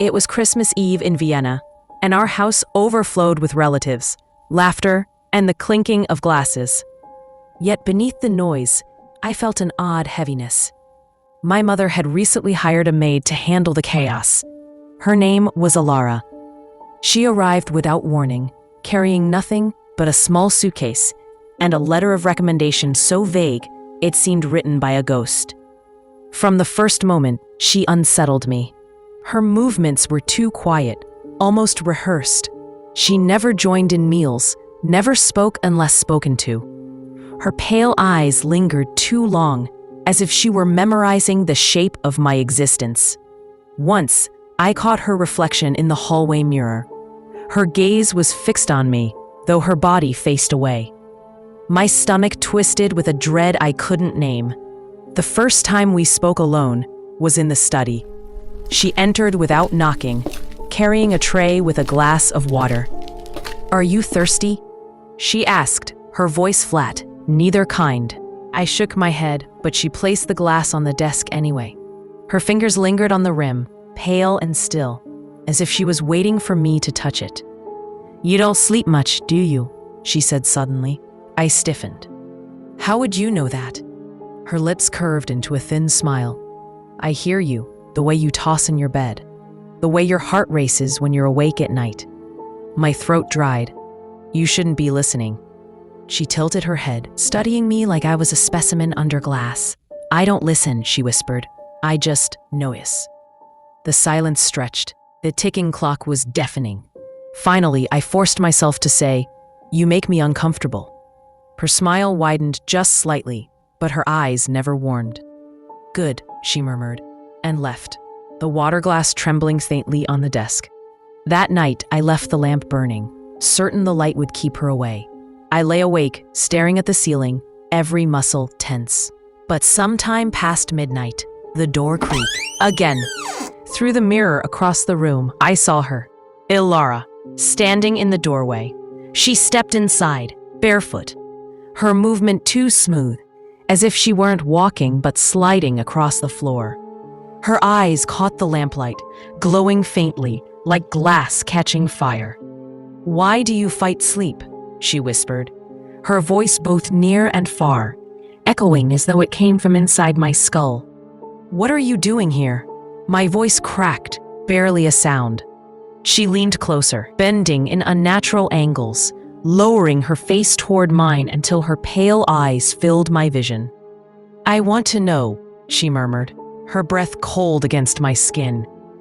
It was Christmas Eve in Vienna, and our house overflowed with relatives, laughter, and the clinking of glasses. Yet beneath the noise, I felt an odd heaviness. My mother had recently hired a maid to handle the chaos. Her name was Alara. She arrived without warning, carrying nothing but a small suitcase and a letter of recommendation so vague it seemed written by a ghost. From the first moment, she unsettled me. Her movements were too quiet, almost rehearsed. She never joined in meals, never spoke unless spoken to. Her pale eyes lingered too long, as if she were memorizing the shape of my existence. Once, I caught her reflection in the hallway mirror. Her gaze was fixed on me, though her body faced away. My stomach twisted with a dread I couldn't name. The first time we spoke alone was in the study. She entered without knocking, carrying a tray with a glass of water. "Are you thirsty?" she asked, her voice flat, neither kind. I shook my head, but she placed the glass on the desk anyway. Her fingers lingered on the rim, pale and still, as if she was waiting for me to touch it. "You don't sleep much, do you?" she said suddenly. I stiffened. "How would you know that?" Her lips curved into a thin smile. "I hear you, the way you toss in your bed, the way your heart races when you're awake at night." My throat dried. "You shouldn't be listening." She tilted her head, studying me like I was a specimen under glass. "I don't listen," she whispered. "I just notice." The silence stretched. The ticking clock was deafening. Finally, I forced myself to say, "You make me uncomfortable." Her smile widened just slightly, but her eyes never warmed. "Good," she murmured, and left, the water glass trembling faintly on the desk. That night, I left the lamp burning, certain the light would keep her away. I lay awake, staring at the ceiling, every muscle tense. But sometime past midnight, the door creaked. Again. Through the mirror across the room, I saw her, Alara, standing in the doorway. She stepped inside, barefoot, her movement too smooth, as if she weren't walking but sliding across the floor. Her eyes caught the lamplight, glowing faintly, like glass catching fire. "Why do you fight sleep?" she whispered, her voice both near and far, echoing as though it came from inside my skull. "What are you doing here?" My voice cracked, barely a sound. She leaned closer, bending in unnatural angles, lowering her face toward mine until her pale eyes filled my vision. "I want to know," she murmured, her breath cold against my skin.